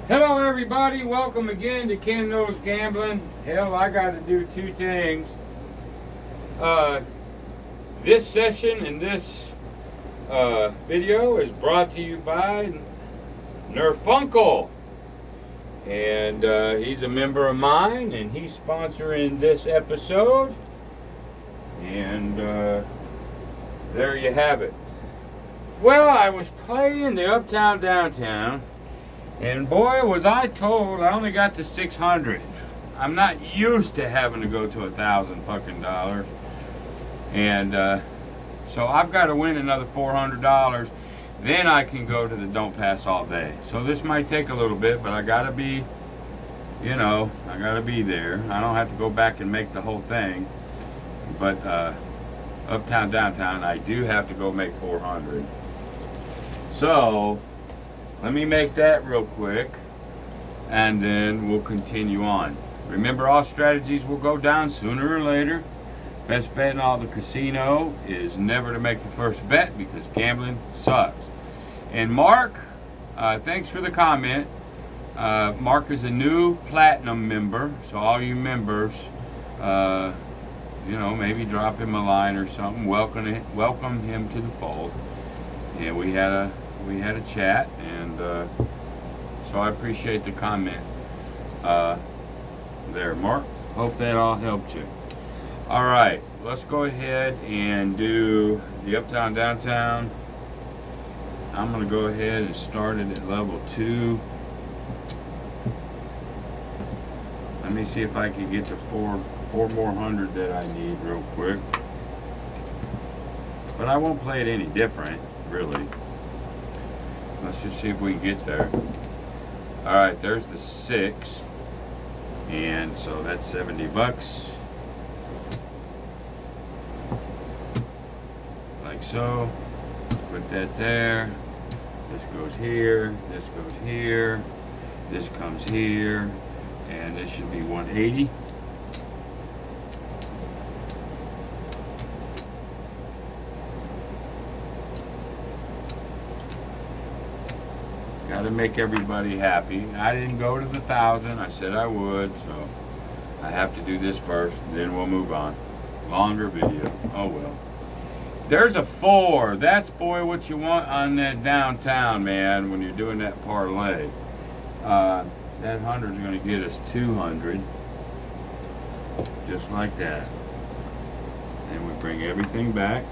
Hello everybody, welcome again to Ken Knows Gambling. Hell, I got to do two things. This session and this video is brought to you by Nerfunkel. And he's a member of mine and he's sponsoring this episode. And there you have it. Well, I was playing the Uptown Downtown. And boy, was I told I only got to 600. I'm not used to having to go to $1,000 fucking dollars. And so I've got to win another $400. Then I can go to the Don't Pass all day. So this might take a little bit, but I gotta be, I gotta be there. I don't have to go back and make the whole thing. But Uptown Downtown, I do have to go make 400. So let me make that real quick, and then we'll continue on. Remember, all strategies will go down sooner or later. Best bet in all the casino is never to make the first bet because gambling sucks. And Mark, thanks for the comment. Mark is a new platinum member, so all you members, maybe drop him a line or something. Welcome him to the fold. And we had a chat, and so I appreciate the comment there, Mark. Hope that all helped you. All right, let's go ahead and do the Uptown Downtown. I'm going to go ahead and start it at level 2. Let me see if I can get the four more hundred that I need real quick. But I won't play it any different, really. Let's just see if we can get there. Alright, there's the 6. And so that's $70. Like so. Put that there. This goes here. This goes here. This comes here. And this should be 180. Got to make everybody happy. I didn't go to the 1,000. I said I would, so I have to do this first, then we'll move on. Longer video. Oh well. There's a 4. That's, boy, what you want on that downtown, man, when you're doing that parlay. That 100 is going to get us 200. Just like that. And we bring everything back.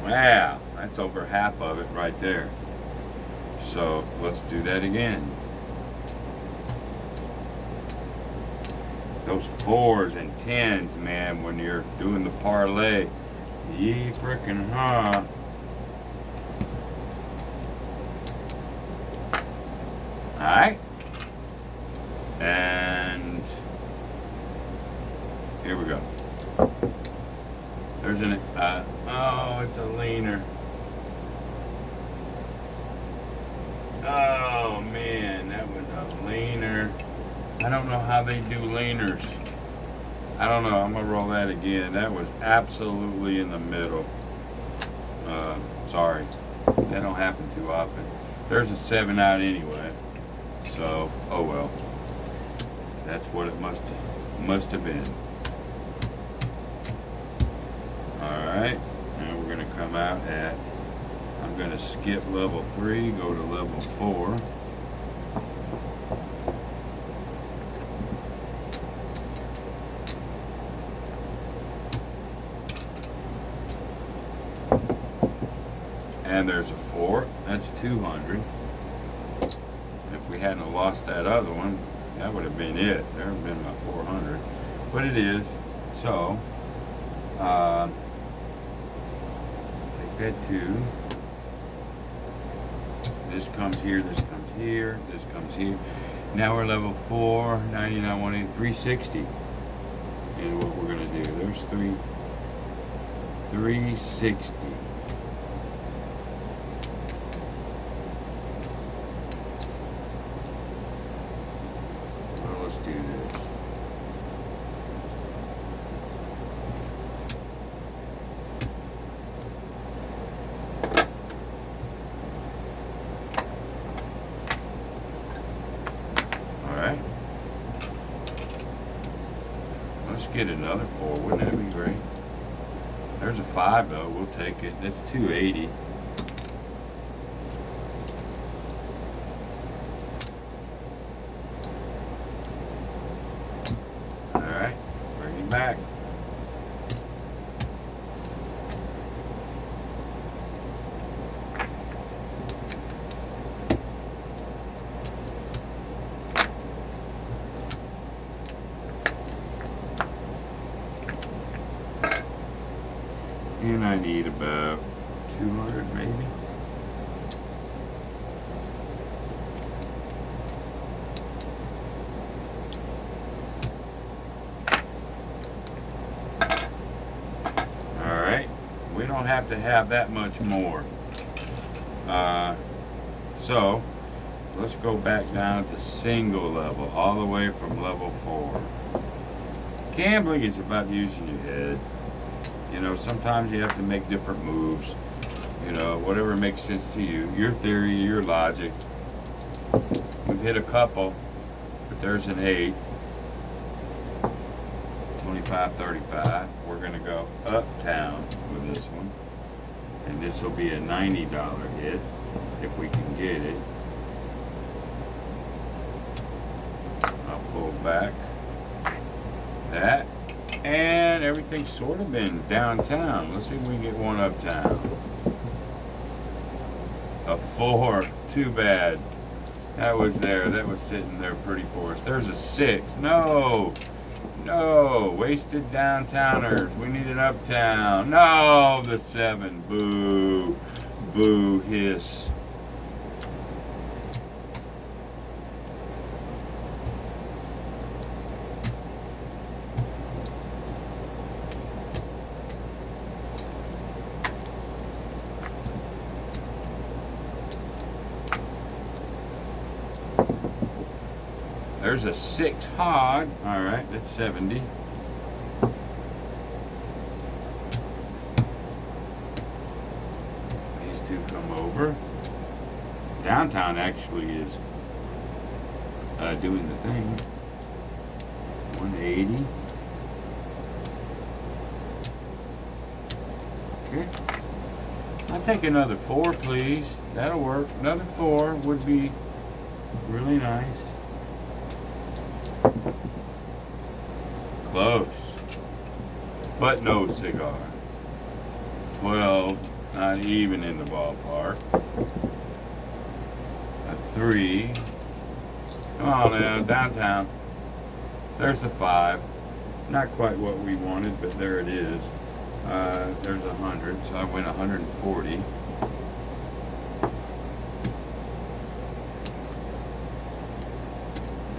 Wow, that's over half of it right there. So let's do that again. Those 4s and 10s, man, when you're doing the parlay, ye frickin' huh. Alright. And here we go. There's an, oh, it's a leaner. Oh, man, that was a leaner. I don't know how they do leaners. I don't know, I'm going to roll that again. That was absolutely in the middle. Sorry, that don't happen too often. There's a 7 out anyway. So, oh well. That's what it must have been. Alright, now we're going to come out at, I'm going to skip level 3, go to level 4. And there's a 4, that's 200. If we hadn't lost that other one, that would have been it. There would have been my 400. But it is, so... that 2. This comes here, this comes here, this comes here. Now we're level 4, 99, 180, 360. And what we're going to do, there's 360. Well, let's do this. Let's get another 4. Wouldn't that be great? There's a 5 though. We'll take it. That's 280. All right, bring him back. And I need about 200 maybe. All right, we don't have to have that much more. So let's go back down to single level, all the way from level 4. Gambling is about using your head. You know, sometimes you have to make different moves. You know, whatever makes sense to you. Your theory, your logic. We've hit a couple, but there's an 8. 25, 35. We're going to go uptown with this one. And this will be a $90 hit, if we can get it. I'll pull back that. And everything's sort of been downtown. Let's see if we can get one uptown. A 4. Too bad. That was there. That was sitting there pretty for us. There's a 6. No. No. Wasted downtowners. We need an uptown. No. The 7. Boo. Boo. Hiss. There's a 6 hog. All right, that's 70. These two come over. Downtown actually is doing the thing. 180. Okay. I'll take another 4, please. That'll work. Another 4 would be really nice. Close, but no cigar. 12, not even in the ballpark. A 3. Come on now, downtown. There's the 5. Not quite what we wanted, but there it is. There's 100, so I went 140.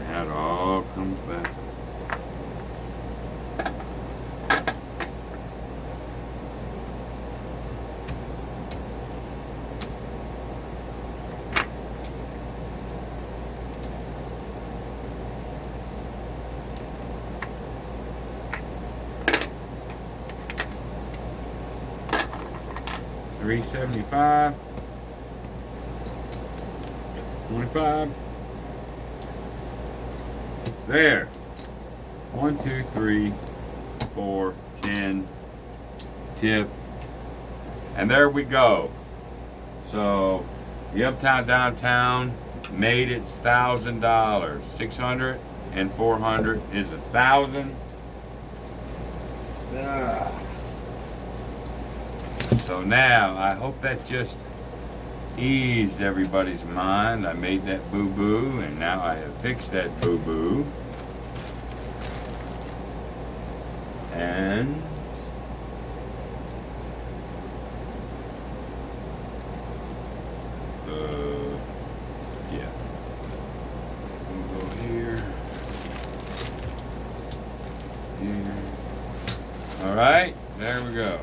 Now it all comes back. $3.75, 25. There. 1, 2, 3, 4, 10. Tip. And there we go. So the uptown downtown made its $1,000. 600 and 400 is 1,000. So now, I hope that just eased everybody's mind. I made that boo-boo, and now I have fixed that boo-boo. And yeah. We'll go here. Here. All right, there we go.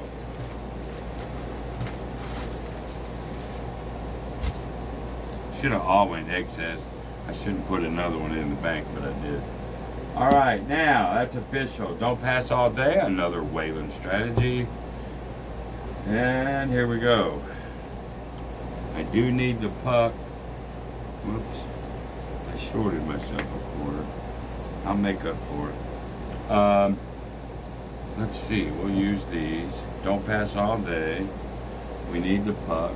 Should have all went excess. I shouldn't put another one in the bank, but I did. All right, now that's official. Don't pass all day. Another Waylons strategy. And here we go. I do need the puck. Whoops. I shorted myself a quarter. I'll make up for it. Let's see, we'll use these. Don't pass all day. We need the puck.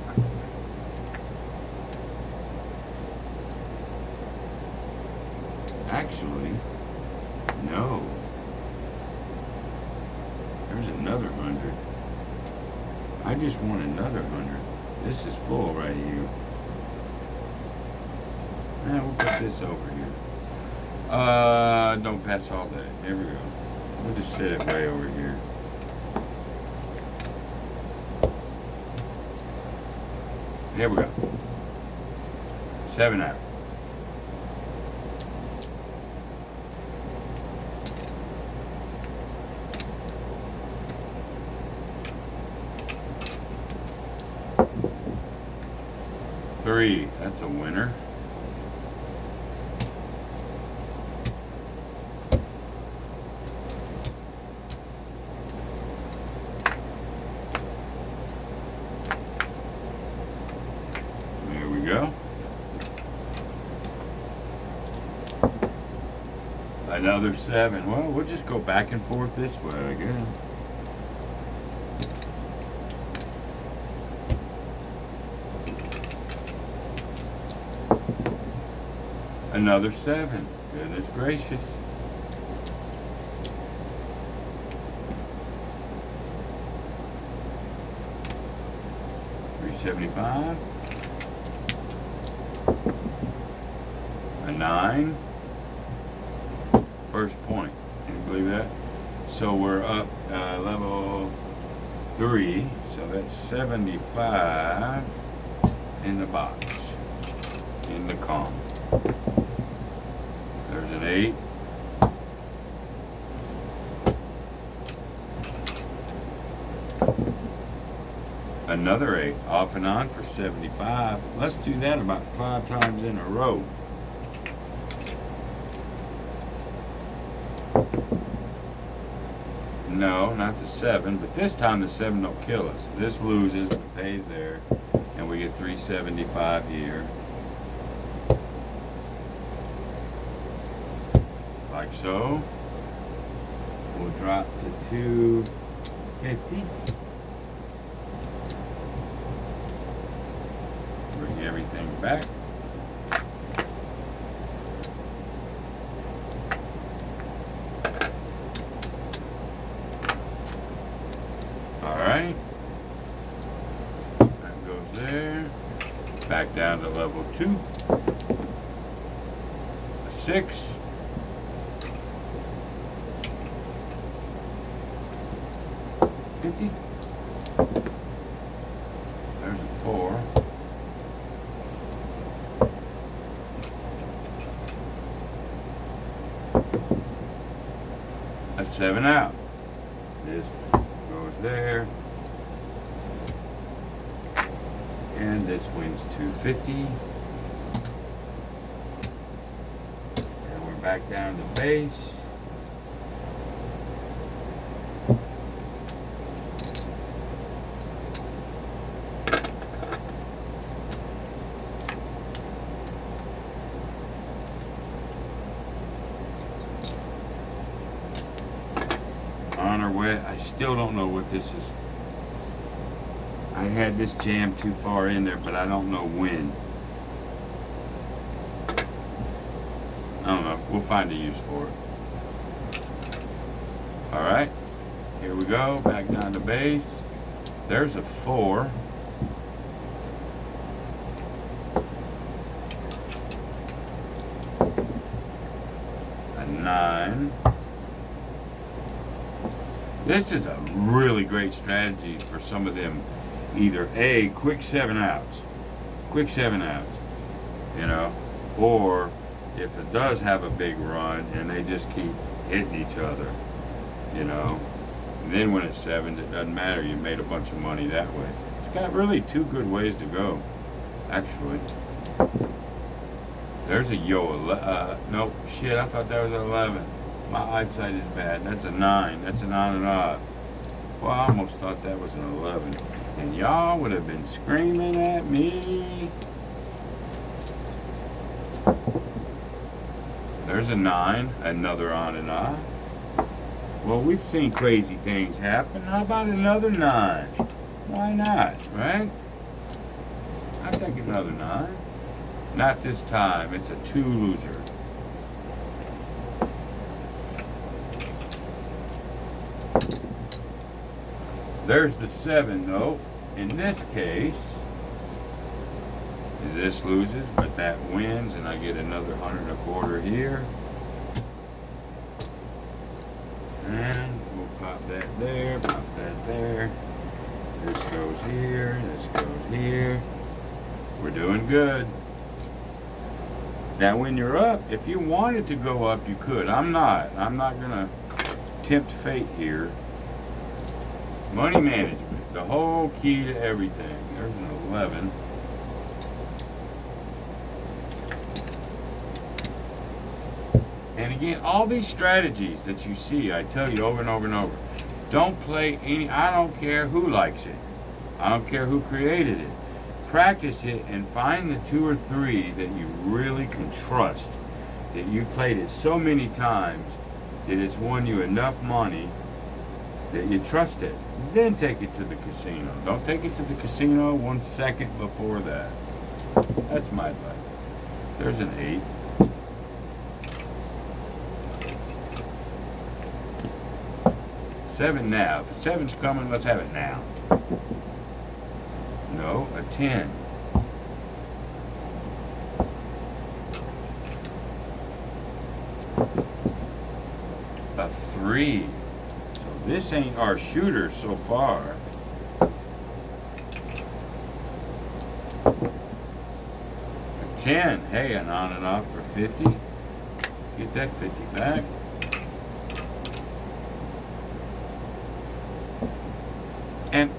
Actually, no. There's another 100. I just want another 100. This is full right here. We'll put this over here. Don't pass all day. Here we go. We'll just set it way over here. Here we go. 7 out. Three. That's a winner. Go. Another 7. Well, we'll just go back and forth this way, I guess. Another 7. Goodness gracious. $375. A 9. First point. Can you believe that? So we're up level 3. So that's 75 in the box. In the column. There's an 8. Another 8. Off and on for 75. Let's do that about 5 times in a row. No, not the 7, but this time the 7 don't kill us. This loses, it pays there, and we get 375 here. Like so. We'll drop to 250. Bring everything back. Alright, that goes there, back down to level 2, a 6, $50, there's a 4, a 7 out, this goes there, and this wins 250, and we're back down to base. On our way, I still don't know what this is. I had this jammed too far in there, but I don't know when. I don't know. We'll find a use for it. Alright. Here we go. Back down to base. There's a 4. A 9. This is a really great strategy for some of them. Either A, quick 7 outs. Quick 7 outs. You know. Or if it does have a big run and they just keep hitting each other. You know. And then when it's 7, it doesn't matter. You made a bunch of money that way. It's got really 2 good ways to go. Actually. There's a nope. Shit, I thought that was an 11. My eyesight is bad. That's a 9. That's an on and off. Well, I almost thought that was an 11. And y'all would have been screaming at me. There's a 9. Another on and off. Well, we've seen crazy things happen. How about another 9? Why not, right? I take another 9. Not this time. It's a 2 loser. There's the 7, though. In this case, this loses, but that wins, and I get another 125 here. And we'll pop that there, pop that there. This goes here, this goes here. We're doing good. Now, when you're up, if you wanted to go up, you could. I'm not gonna tempt fate here. Money management, the whole key to everything. There's an 11. And again, all these strategies that you see, I tell you over and over and over, don't play any, I don't care who likes it. I don't care who created it. Practice it and find the 2 or 3 that you really can trust. That you played it so many times that it's won you enough money that you trust it. Then take it to the casino. Don't take it to the casino 1 second before that. That's my advice. There's an 8. Seven now. If a 7's coming, let's have it now. No, a 10. A 3. So this ain't our shooter so far. A 10. Hey, an on and off for 50. Get that 50 back. And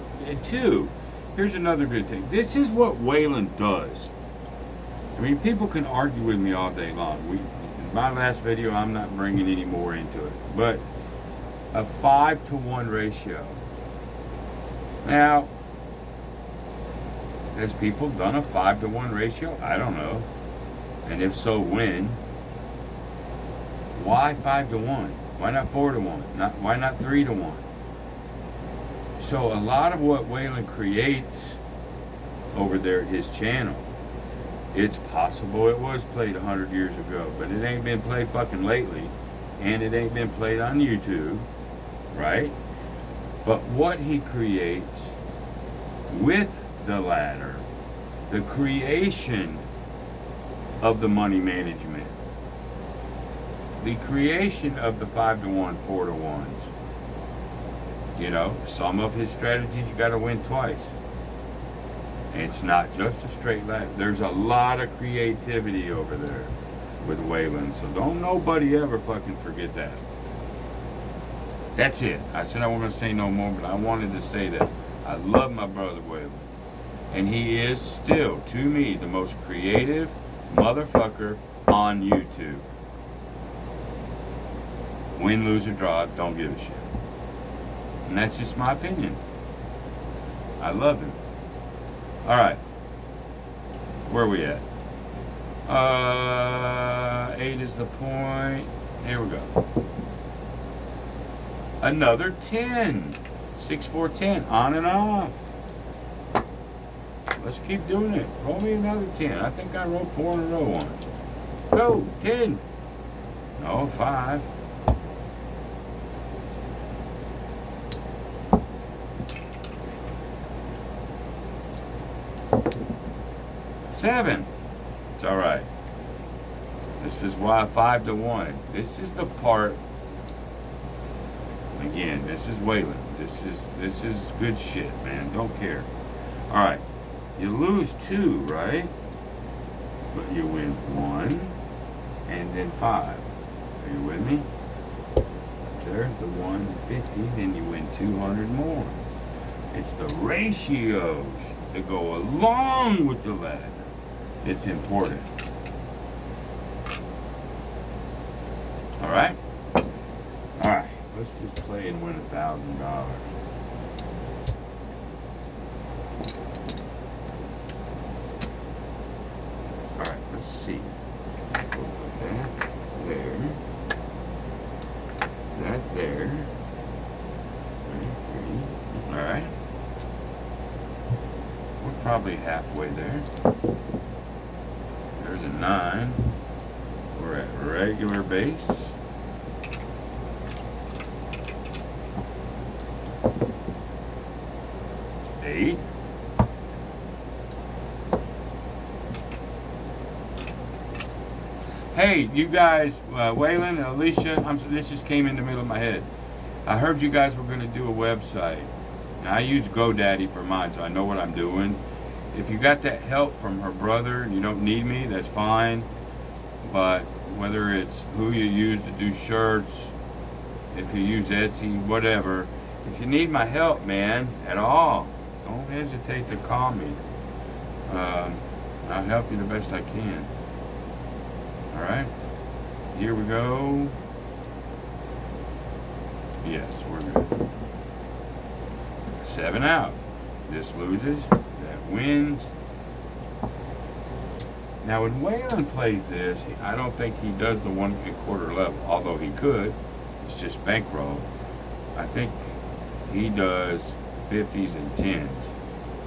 2, here's another good thing. This is what Waylon does. I mean, people can argue with me all day long. In my last video, I'm not bringing any more into it. But a 5-to-1 ratio. Now, has people done a 5-to-1 ratio? I don't know. And if so, when? Why 5-to-1? Why not 4-to-1? Why not 3-to-1? So a lot of what Waylon creates over there at his channel, it's possible it was played 100 years ago, but it ain't been played fucking lately, and it ain't been played on YouTube, right? But what he creates with the ladder, the creation of the money management, the creation of the 5-to-1, 4-to-1s, you know, some of his strategies you got to win twice. And it's not just a straight ladder. There's a lot of creativity over there with Waylon. So don't nobody ever fucking forget that. That's it. I said I wasn't going to say no more, but I wanted to say that I love my brother Waylon. And he is still, to me, the most creative motherfucker on YouTube. Win, lose, or draw, don't give a shit. And that's just my opinion. I love him. All right. Where are we at? 8 is the point. Here we go. Another 10. 6, 4, 10. On and off. Let's keep doing it. Roll me another 10. I think I rolled 4 in a row once. Go. 10. No, 5. 7. It's all right. This is why 5-to-1. This is the part. Again, this is Waylon. This is good shit, man. Don't care. All right. You lose 2, right? But you win 1 and then 5. Are you with me? There's the 150. Then you win 200 more. It's the ratios that go along with the ladder. It's important. All right? All right. Let's just play and win $1,000. All right, let's see. We'll put that there. that there. Alright. We're probably halfway there. There's a 9. We're at regular base. Eight. Hey, you guys, Waylon and Alicia, this just came in the middle of my head. I heard you guys were going to do a website. Now, I use GoDaddy for mine, so I know what I'm doing. If you got that help from her brother and you don't need me, that's fine. But whether it's who you use to do shirts, if you use Etsy, whatever, if you need my help, man, at all, don't hesitate to call me. I'll help you the best I can. All right, here we go. Yes, we're good. 7 out. This loses, that wins. Now, when Waylon plays this, I don't think he does the 1 1/4 level, although he could. It's just bankroll. I think he does 50s and 10s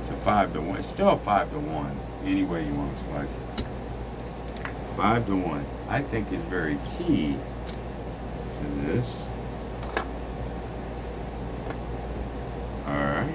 to 5 to 1. It's still 5 to 1, any way you want to slice it. 5 to 1, I think, is very key to this. All right.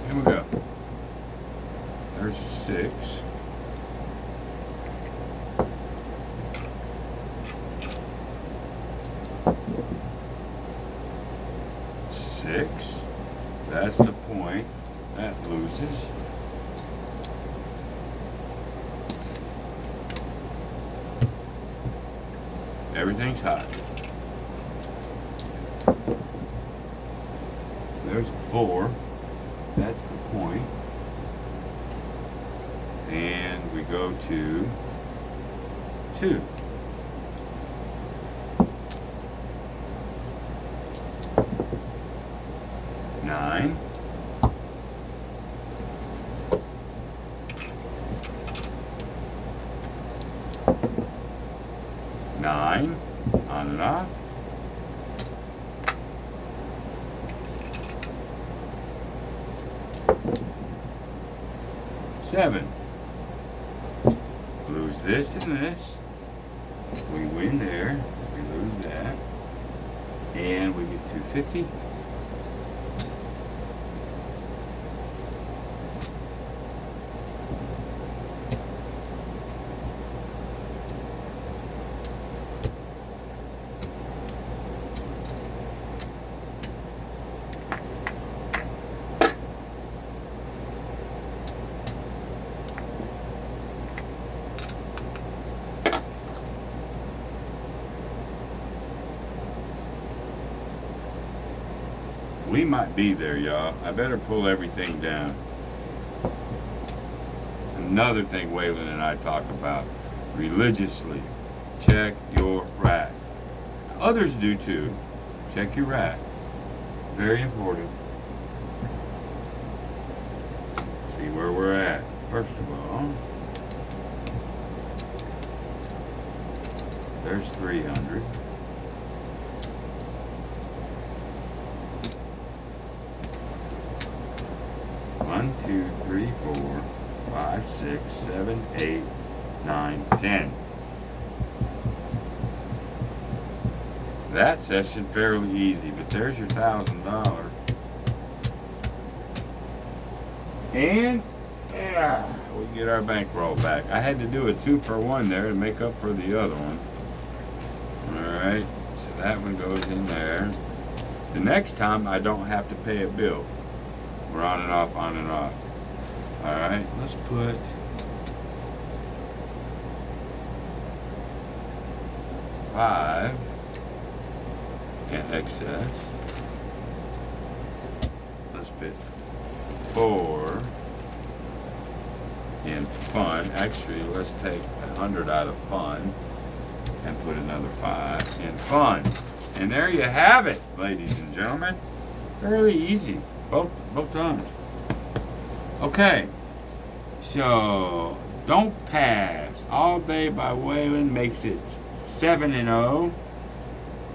Here we go. There's a 6. That's the point. That loses. Everything's hot. There's a 4. That's the point. And we go to 2. Nine. Nine. On and off. 7. Lose this and this. We win there. We lose that. And we get 250. We might be there, y'all. I better pull everything down. Another thing Waylon and I talk about religiously. Check your rack. Others do too. Check your rack. Very important. See where we're at. First of all, there's 300. One, 2, 3, 4, 5, 6, 7, 8, 9, 10. That session fairly easy, but there's your $1,000. And yeah, we get our bankroll back. I had to do a 2-for-1 there to make up for the other one. Alright, so that one goes in there. The next time I don't have to pay a bill. We're on and off, on and off. Alright, let's put $5 in excess. Let's put 4 in fun. Actually, let's take 100 out of fun. and put another 5 in fun. And there you have it, ladies and gentlemen. Fairly easy, both times. Okay, so Don't Pass All Day by Waylon makes it 7-0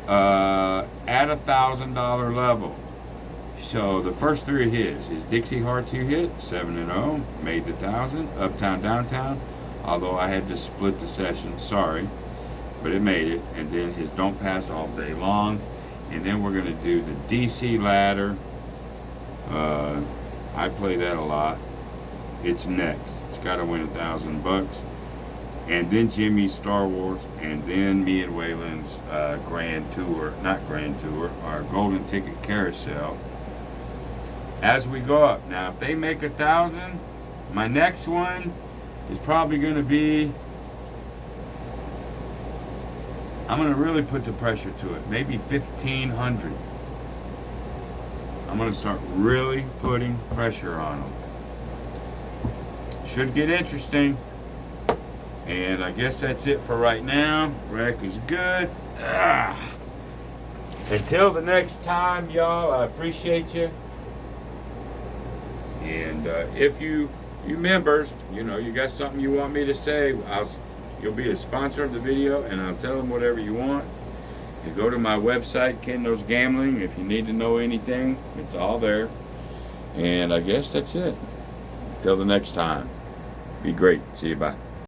at $1,000 level. So the first 3 are his Dixie Heart 2 hit, 7-0, made the 1,000. Uptown Downtown, although I had to split the session, sorry, but it made it. And then his Don't Pass All Day Long, and then we're gonna do the DC Ladder. I play that a lot. It's next. It's got to win $1,000. And then Jimmy's Star Wars, and then me and Waylon's Grand Tour, not Grand Tour, our Golden Ticket Carousel. As we go up. Now, if they make 1,000, my next one is probably going to be, I'm going to really put the pressure to it, maybe 1,500. I'm going to start really putting pressure on them. Should get interesting. And I guess that's it for right now. Wreck is good. Until the next time, y'all, I appreciate you. And if you members, you got something you want me to say, you'll be a sponsor of the video, and I'll tell them whatever you want. You go to my website, Ken Knows Gambling. If you need to know anything, it's all there. And I guess that's it. Till the next time. Be great. See you. Bye.